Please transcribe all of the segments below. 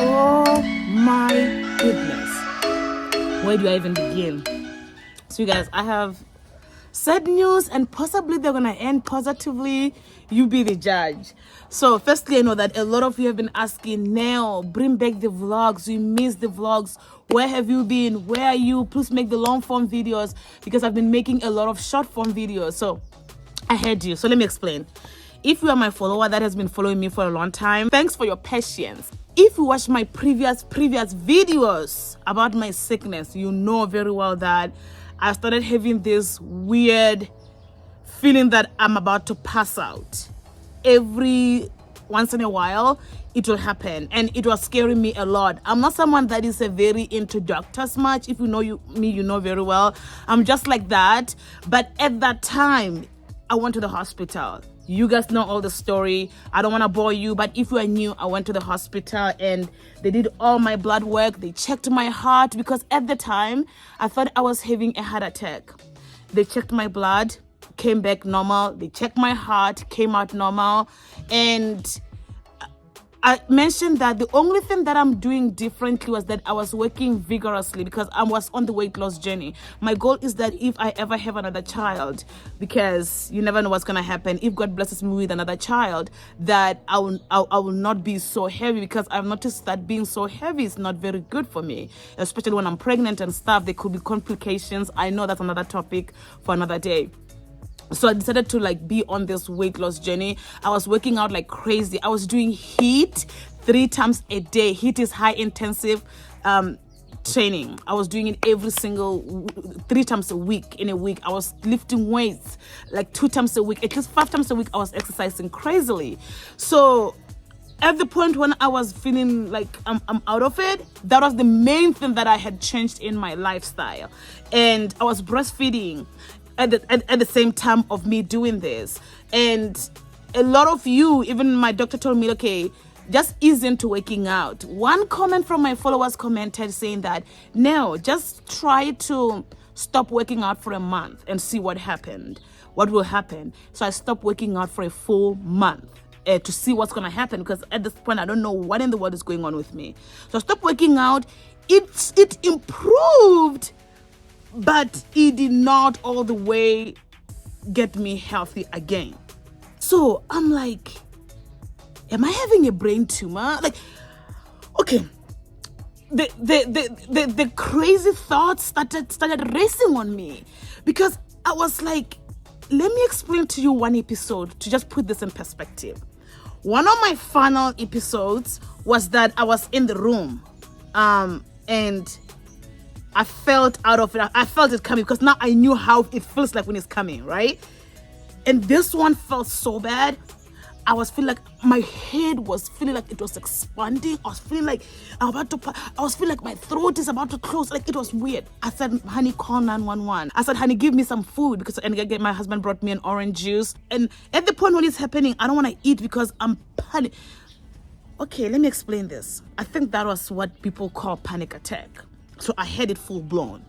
Oh my goodness. Where do I even begin? So you guys, I have sad news and possibly they're gonna end positively. You be the judge. So firstly, I know that a lot of you have been asking, Nell, bring back the vlogs. We miss the vlogs. Where have you been? Where are you? Please make the long form videos, because I've been making a lot of short form videos. So I heard you. So let me explain. If you are my follower that has been following me for a long time, thanks for your patience. If you watch my previous videos about my sickness, you know very well that I started having this weird feeling that I'm about to pass out. Every once in a while, it will happen, and it was scaring me a lot. I'm not someone that is very into doctors much. If you know me, you know very well. I'm just like that. But at that time, I went to the hospital. You guys know all the story. I don't want to bore you, but if you are new, I went to the hospital and they did all my blood work. They checked my heart, because at the time, I thought I was having a heart attack. They checked my blood, came back normal. They checked my heart, came out normal. And I mentioned that the only thing that I'm doing differently was that I was working vigorously, because I was on the weight loss journey. My goal is that if I ever have another child, because you never know what's going to happen, if God blesses me with another child, that I will not be so heavy, because I've noticed that being so heavy is not very good for me, especially when I'm pregnant and stuff. There could be complications. I know that's another topic for another day. So I decided to be on this weight loss journey. I was working out like crazy. I was doing HIIT 3 times a day. HIIT is high intensive training. I was doing it every single 3 times a week. In a week, I was lifting weights like 2 times a week. At least 5 times a week, I was exercising crazily. So at the point when I was feeling like I'm out of it, that was the main thing that I had changed in my lifestyle. And I was breastfeeding at the same time of me doing this. And a lot of you, even my doctor told me, okay, just ease into working out. One comment from my followers commented saying that, no, just try to stop working out for a month and see what will happen. So I stopped working out for a full month to see what's going to happen, because at this point, I don't know what in the world is going on with me. So I stopped working out. It improved, but it did not all the way get me healthy again. So I'm like, am I having a brain tumor? Okay, the crazy thoughts started racing on me, because I was like, let me explain to you one episode to just put this in perspective. One of my final episodes was that I was in the room, and I felt out of it. I felt it coming, because now I knew how it feels like when it's coming, right? And this one felt so bad. I was feeling like my head was feeling like it was expanding. I was feeling like my throat is about to close. Like, it was weird. I said, honey, call 911. I said, honey, give me some food, and my husband brought me an orange juice. And at the point when it's happening, I don't want to eat because I'm panic. Okay, let me explain this. I think that was what people call panic attack. So I had it full blown.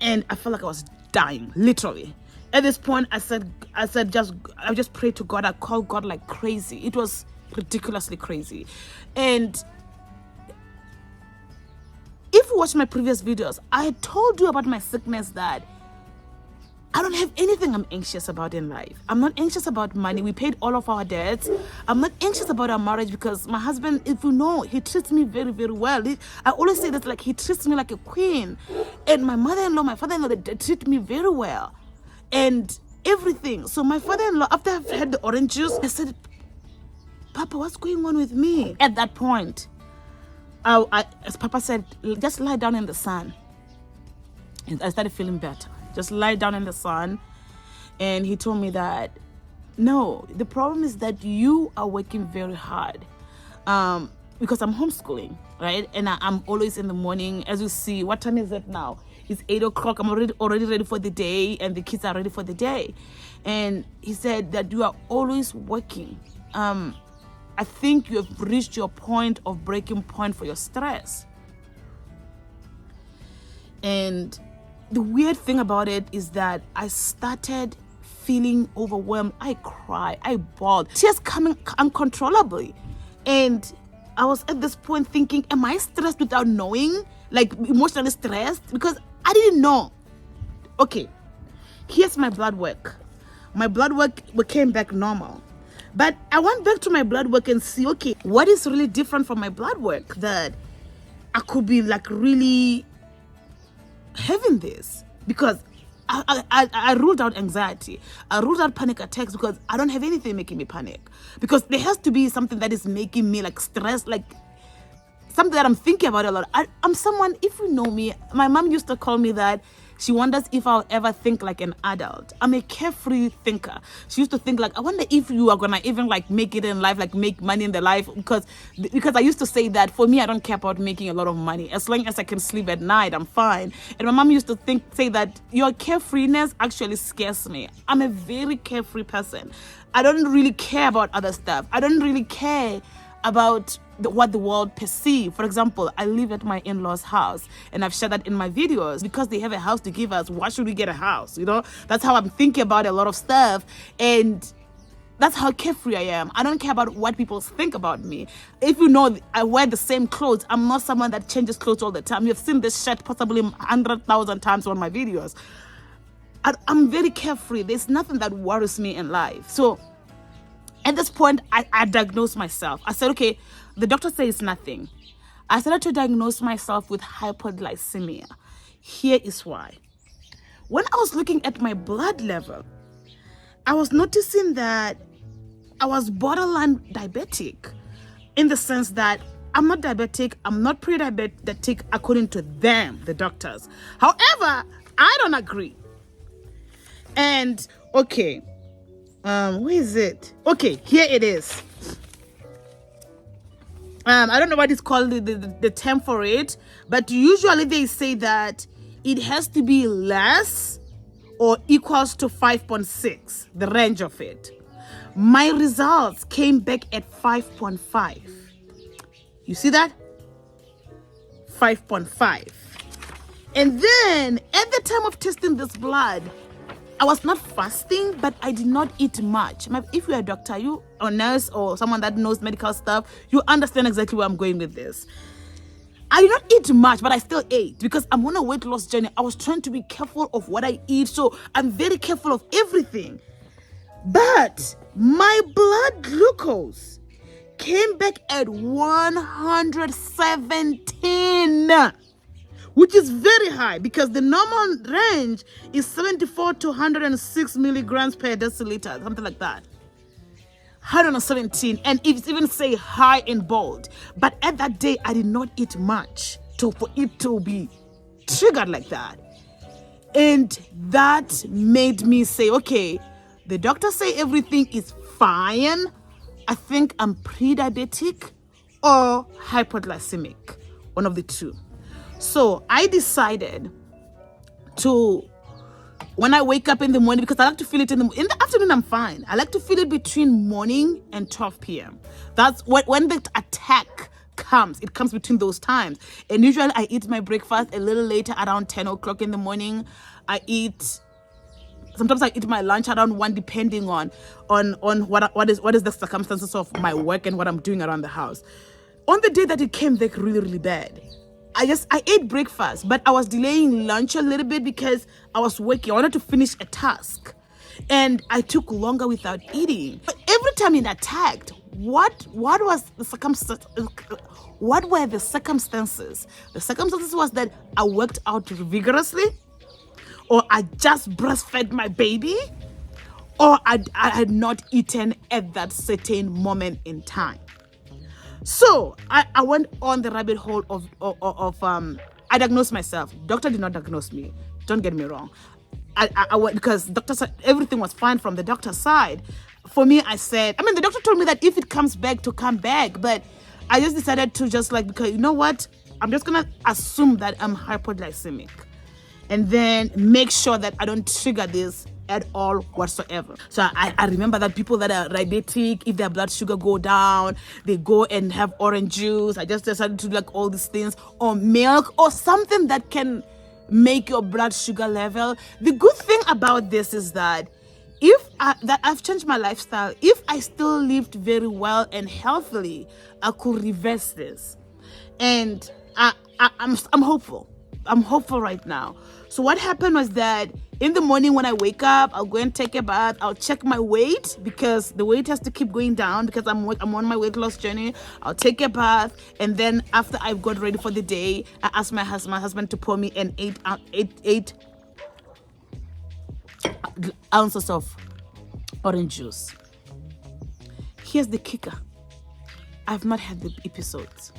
And I felt like I was dying, literally. At this point, I just prayed to God. I called God like crazy. It was ridiculously crazy. And if you watch my previous videos, I told you about my sickness, that I don't have anything I'm anxious about in life. I'm not anxious about money. We paid all of our debts. I'm not anxious about our marriage, because my husband, if you know, he treats me very, very well. I always say that, he treats me like a queen. And my mother-in-law, my father-in-law, they treat me very well. And everything. So my father-in-law, after I've had the orange juice, I said, Papa, what's going on with me? At that point, as Papa said, just lie down in the sun. And I started feeling better. Just lie down in the sun. And he told me that, no, the problem is that you are working very hard. Because I'm homeschooling, right? And I'm always in the morning. As you see, what time is it now? It's 8 o'clock. I'm already ready for the day, and the kids are ready for the day. And he said that you are always working. I think you have reached your point of breaking point for your stress. And the weird thing about it is that I started feeling overwhelmed. I cried, I bawled, tears coming uncontrollably. And I was at this point thinking, am I stressed without knowing? Like emotionally stressed? Because I didn't know. Okay, here's my blood work. My blood work came back normal. But I went back to my blood work and see, okay, what is really different from my blood work that I could be like really having this? Because I ruled out anxiety. I ruled out panic attacks because I don't have anything making me panic. Because there has to be something that is making me like stressed, like something that I'm thinking about a lot. I'm someone, if you know me, my mom used to call me that. She wonders if I'll ever think like an adult. I'm a carefree thinker. She used to think like, I wonder if you are gonna even like make it in life, like make money in the life. Because I used to say that for me, I don't care about making a lot of money. As long as I can sleep at night, I'm fine. And my mom used to say that your carefreeness actually scares me. I'm a very carefree person. I don't really care about other stuff. I don't really care about what the world perceive. For example, I live at my in-laws' house, and I've shared that in my videos. Because they have a house to give us, why should we get a house? You know, that's how I'm thinking about a lot of stuff, and that's how carefree I am. I don't care about what people think about me. If you know, I wear the same clothes. I'm not someone that changes clothes all the time. You've seen this shirt possibly 100,000 times on my videos. I'm very carefree. There's nothing that worries me in life. So at this point, I diagnosed myself. I said, okay, the doctor says nothing. I started to diagnose myself with hypoglycemia. Here is why. When I was looking at my blood level, I was noticing that I was borderline diabetic, in the sense that I'm not diabetic, I'm not pre-diabetic according to them, the doctors. However, I don't agree. And okay, where is it? Okay, here it is. I don't know what is called the term for it, but usually they say that it has to be less or equals to 5.6, the range of it. My results came back at 5.5. You see that? 5.5. And then at the time of testing this blood, I was not fasting, but I did not eat much. If you're a doctor, you or nurse or someone that knows medical stuff, you understand exactly where I'm going with this. I did not eat much, but I still ate because I'm on a weight loss journey. I was trying to be careful of what I eat, so I'm very careful of everything. But my blood glucose came back at 117. Which is very high because the normal range is 74 to 106 milligrams per deciliter, something like that. 117, and it's even say high in bold. But at that day, I did not eat much for it to be triggered like that. And that made me say, okay, the doctors say everything is fine. I think I'm pre-diabetic or hypoglycemic, one of the two. So I decided to, when I wake up in the morning, because I like to feel it in the afternoon, I'm fine. I like to feel it between morning and 12 p.m. That's when the attack comes. It comes between those times. And usually I eat my breakfast a little later, around 10 o'clock in the morning. Sometimes I eat my lunch around 1, depending on what is the circumstances of my work and what I'm doing around the house. On the day that it came back really, really bad, I ate breakfast, but I was delaying lunch a little bit because I was working. I wanted to finish a task, and I took longer without eating. But every time it attacked, what was the circumstance? What were the circumstances? The circumstances was that I worked out vigorously, or I just breastfed my baby, or I had not eaten at that certain moment in time. So I went on the rabbit hole of I diagnosed myself. Doctor did not diagnose me. Don't get me wrong. I went because doctor said everything was fine from the doctor's side. For me, the doctor told me that if it comes back, to come back. But I just decided to because you know what? I'm just going to assume that I'm hypoglycemic. And then make sure that I don't trigger this at all whatsoever. So I remember that people that are diabetic, if their blood sugar go down, they go and have orange juice. I just decided to do all these things, or milk, or something that can make your blood sugar level. The good thing about this is that that I've changed my lifestyle. If I still lived very well and healthily, I could reverse this. And I'm hopeful. I'm hopeful right now. So what happened was that in the morning when I wake up, I'll go and take a bath. I'll check my weight because the weight has to keep going down because I'm on my weight loss journey. I'll take a bath, and then after I've got ready for the day, I ask my husband to pour me an 8 ounces of orange juice. Here's the kicker. I've not had the episodes.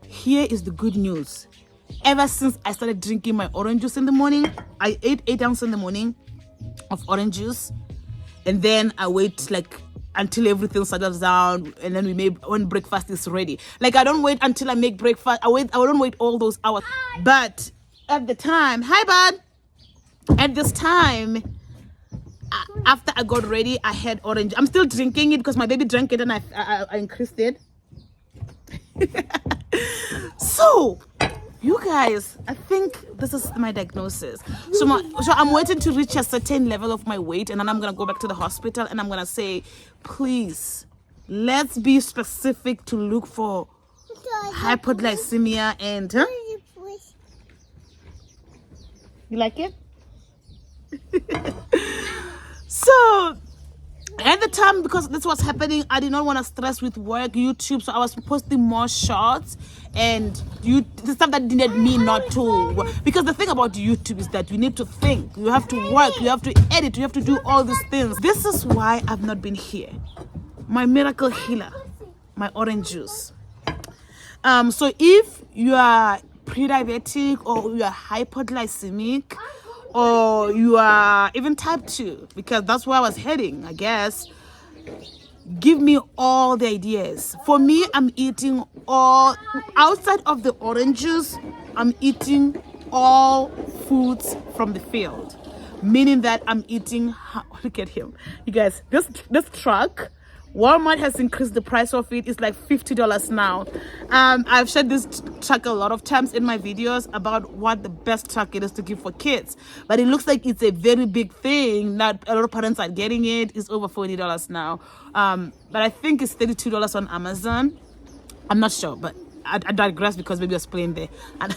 Here is the good news. Ever since I started drinking my orange juice in the morning, I ate 8 ounces in the morning of orange juice, and then I wait like until everything settles down, and then when breakfast is ready. Like, I don't wait until I make breakfast. I don't wait all those hours. But at the time, hi bud. At this time, after I got ready, I had orange. I'm still drinking it because my baby drank it and I increased it. So, you guys, I think this is my diagnosis. So I'm waiting to reach a certain level of my weight, and then I'm going to go back to the hospital and I'm going to say, please, let's be specific to look for hypoglycemia and... Huh? You like it? So at the time, because this was happening, I did not want to stress with work, YouTube, so I was posting more shots and the stuff that didn't mean not to. Because the thing about YouTube is that you need to think, you have to work, you have to edit, you have to do all these things. This is why I've not been here. My miracle healer, my orange juice. So if you are pre-diabetic or you are hypoglycemic, or you are even type 2, because that's where I was heading, I guess, give me all the ideas. For me, I'm eating all, outside of the orange juice, I'm eating all foods from the field. Meaning that I'm eating, look at him. You guys, this truck, Walmart has increased the price of it. It's like $50 now. I've shared this truck a lot of times in my videos about what the best truck it is to give for kids. But it looks like it's a very big thing. Not a lot of parents are getting it. It's over $40 now. But I think it's $32 on Amazon. I'm not sure, but I digress because baby was playing there and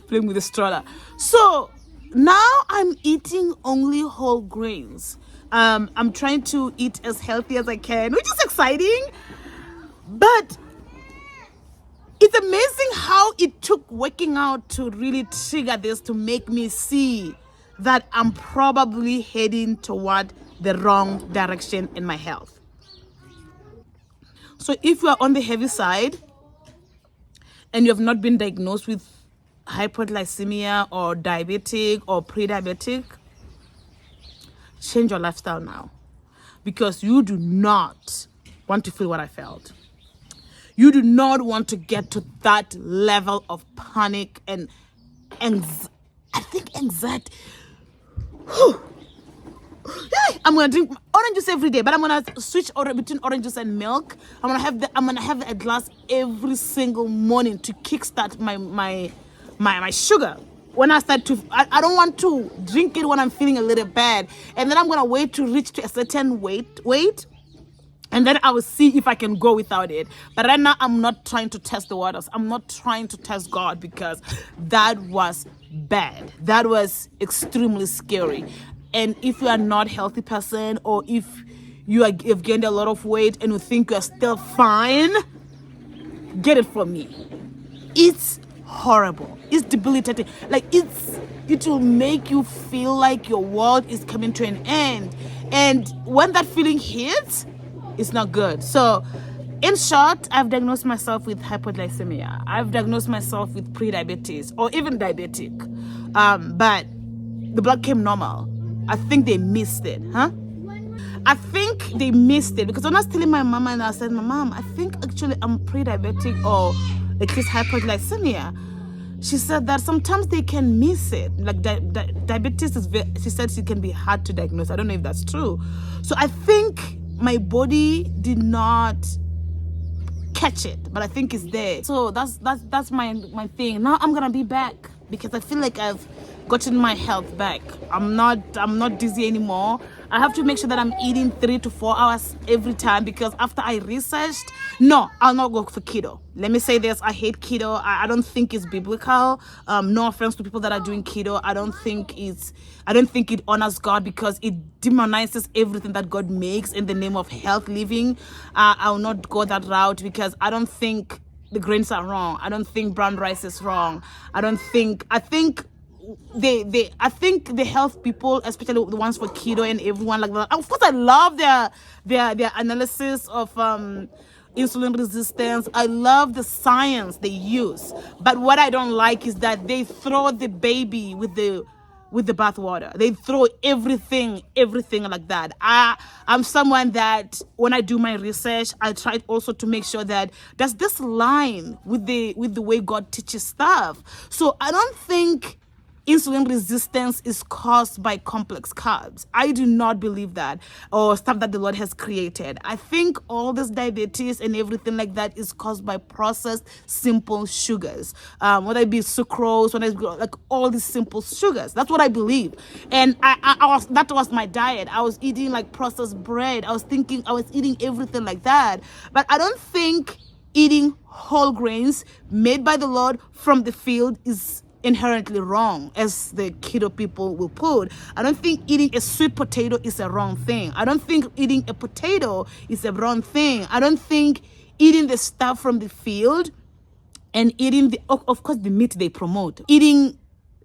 playing with the stroller. So now I'm eating only whole grains. I'm trying to eat as healthy as I can, which is exciting, but it's amazing how it took working out to really trigger this, to make me see that I'm probably heading toward the wrong direction in my health. So if you are on the heavy side and you have not been diagnosed with hypoglycemia or diabetic or pre-diabetic, change your lifestyle now, because you do not want to feel what I felt. You do not want to get to that level of panic and anxiety. I'm gonna drink orange juice every day, but I'm gonna switch between orange juice and milk. I'm gonna have a glass every single morning to kickstart my sugar. When I start to, I don't want to drink it when I'm feeling a little bad. And then I'm going to wait to reach to a certain weight. And then I will see if I can go without it. But right now, I'm not trying to test the waters. I'm not trying to test God, because that was bad. That was extremely scary. And if you are not a healthy person, or if you've gained a lot of weight and you think you're still fine, get it from me. It's horrible. It's debilitating. Like, it will make you feel like your world is coming to an end. And when that feeling hits, it's not good. So in short, I've diagnosed myself with hypoglycemia. I've diagnosed myself with pre-diabetes or even diabetic. But the blood came normal. I think they missed it, huh? I think they missed it, because when I was telling my mama, and I said, my mom, I think actually I'm pre-diabetic or at least hypoglycemia. She said that sometimes they can miss it. Like diabetes is she said it can be hard to diagnose. I don't know if that's true. So I think my body did not catch it, but I think it's there. So that's my thing. Now I'm gonna be back, because I feel like I've gotten my health back. I'm not dizzy anymore. I have to make sure that I'm eating 3 to 4 hours every time, because after I researched, no, I'll not go for keto. Let me say this: I hate keto. I don't think it's biblical. No offense to people that are doing keto. I don't think it honors God, because it demonizes everything that God makes in the name of health living. I'll not go that route, because I don't think the grains are wrong. I don't think brown rice is wrong. I think I think the health people, especially the ones for keto and everyone like that. Of course, I love their analysis of insulin resistance. I love the science they use, but what I don't like is that they throw the baby with the bathwater. They throw everything like that. I'm someone that when I do my research, I try also to make sure that does this line with the way God teaches stuff. So I don't think insulin resistance is caused by complex carbs. I do not believe that, or stuff that the Lord has created. I think all this diabetes and everything like that is caused by processed simple sugars, whether it be sucrose, whether it be like all these simple sugars. That's what I believe. And that was my diet. I was eating like processed bread. I was eating everything like that. But I don't think eating whole grains made by the Lord from the field is inherently wrong, as the keto people will put. I don't think eating a sweet potato is a wrong thing. I don't think eating a potato is a wrong thing. I don't think eating the stuff from the field and eating of course the meat they promote, eating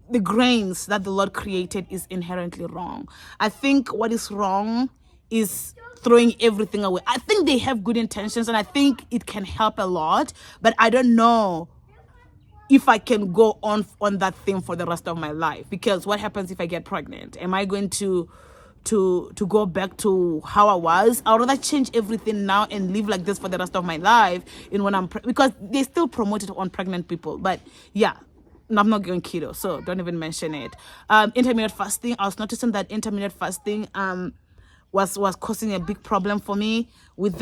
the grains that the Lord created is inherently wrong. I think what is wrong is throwing everything away. I think they have good intentions and I think it can help a lot, but I don't know if I can go on that thing for the rest of my life. Because what happens if I get pregnant? Am I going to go back to how I was? I'd rather change everything now and live like this for the rest of my life. Because they still promote it on pregnant people. But yeah, I'm not going keto, so don't even mention it. Intermittent fasting. I was noticing that intermittent fasting was causing a big problem for me with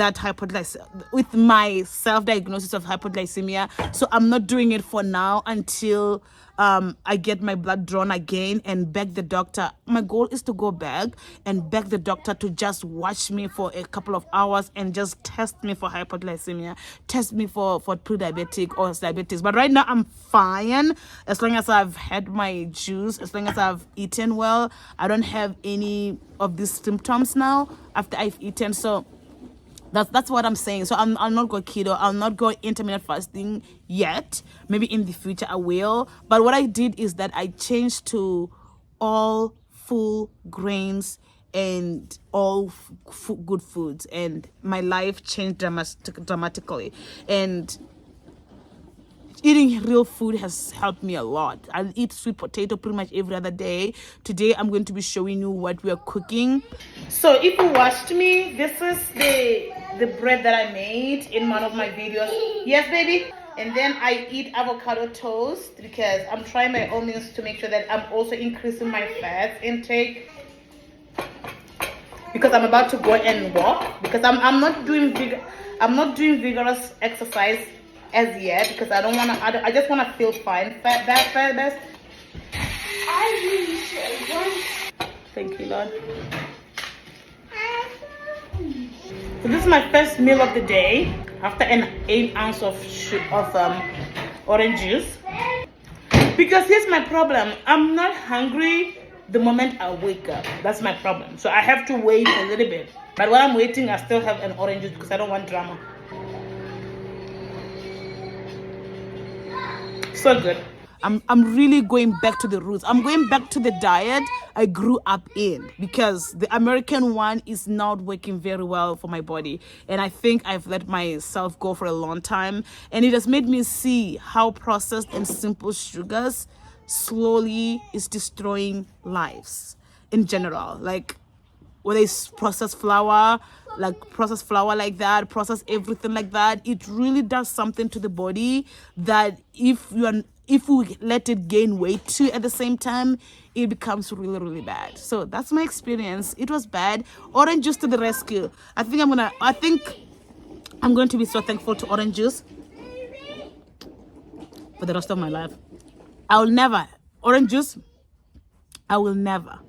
with my self-diagnosis of hypoglycemia. So I'm not doing it for now until I get my blood drawn again and beg the doctor. My goal is to go back and beg the doctor to just watch me for a couple of hours and just test me for hypoglycemia, test me for pre-diabetic or diabetes. But right now I'm fine as long as I've had my juice, as long as I've eaten well. I don't have any of these symptoms now after I've eaten. So that's what I'm saying. So I'll not go keto. I'll not go intermittent fasting yet. Maybe in the future I will. But what I did is that I changed to all full grains and all good foods, and my life changed dramatically. And eating real food has helped me a lot. I eat sweet potato pretty much every other day. Today I'm going to be showing you what we are cooking. So if you watched me, this is the bread that I made in one of my videos. Yes, baby? And then I eat avocado toast because I'm trying by all means to make sure that I'm also increasing my fat intake, because I'm about to go and walk, because I'm not doing vigorous exercise as yet, because I just want to feel fine best. I really should. Thank you, Lord. So this is my first meal of the day after an 8 ounce of orange juice. Because here's my problem: I'm not hungry the moment I wake up. That's my problem. So I have to wait a little bit. But while I'm waiting, I still have an orange juice because I don't want drama. So good. I'm really going back to the roots. I'm going back to the diet I grew up in, because the American one is not working very well for my body. And I think I've let myself go for a long time. And it has made me see how processed and simple sugars slowly is destroying lives in general. Like whether it's processed flour like that, processed everything like that, it really does something to the body that if we let it gain weight too at the same time, it becomes really, really bad. So that's my experience. It was bad. Orange juice to the rescue. I think I'm going to be so thankful to orange juice for the rest of my life. Orange juice I will never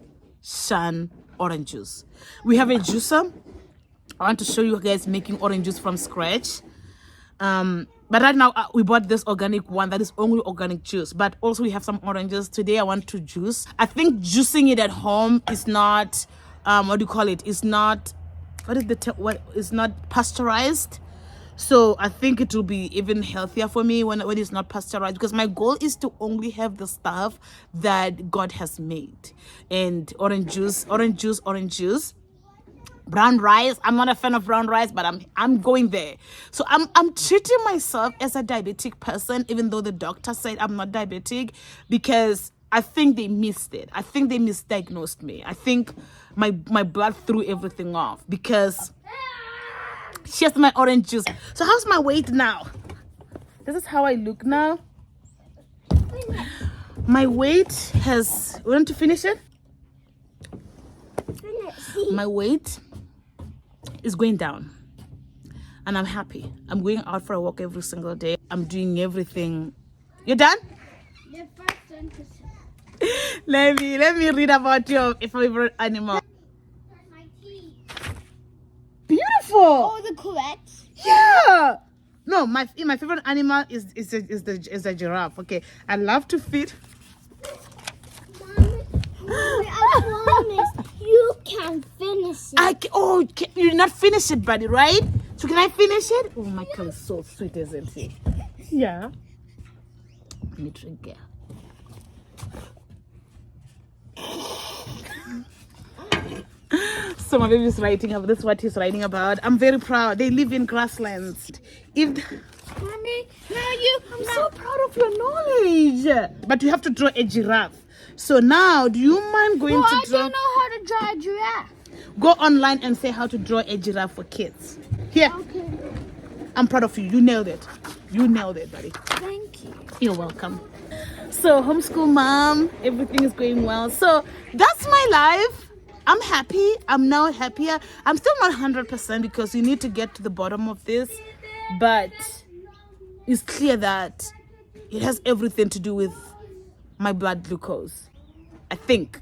shun orange juice. We have a juicer. I want to show you guys making orange juice from scratch. But right now we bought this organic one that is only organic juice, but also we have some oranges. Today I want to juice. I think juicing it at home is not what do you call it? It's not it's not pasteurized. So I think it will be even healthier for me when it's not pasteurized, because my goal is to only have the stuff that God has made. And orange juice, brown rice. I'm not a fan of brown rice, but I'm going there. So I'm treating myself as a diabetic person, even though the doctor said I'm not diabetic, because I think they missed it. I think they misdiagnosed me. I think my blood threw everything off, because here's my orange juice. So how's my weight now? This is how I look now. My weight has, we want to finish it? My weight is going down, and I'm happy. I'm going out for a walk every single day. I'm doing everything. You're done? The first sentence. Let me read about your favorite animal. My teeth. Beautiful. Oh, the correct. Yeah. No, my favorite animal is the giraffe. Okay, I love to feed. Mommy, I promise you can finish it. You did not finish it, buddy, right? So can I finish it? Oh, Michael is so sweet, isn't he? Yeah. Let me drink it. So my baby is writing about this. Is what he's writing about. I'm very proud. They live in grasslands. Mommy, I'm so proud of your knowledge. But you have to draw a giraffe. So now, do you mind going to I draw? don't know how to draw a giraffe. Go online and say how to draw a giraffe for kids. Here. Okay. I'm proud of you. You nailed it. You nailed it, buddy. Thank you. You're welcome. So, homeschool mom, everything is going well. So, that's my life. I'm happy. I'm now happier. I'm still not 100% because you need to get to the bottom of this. But it's clear that it has everything to do with my blood glucose. I think.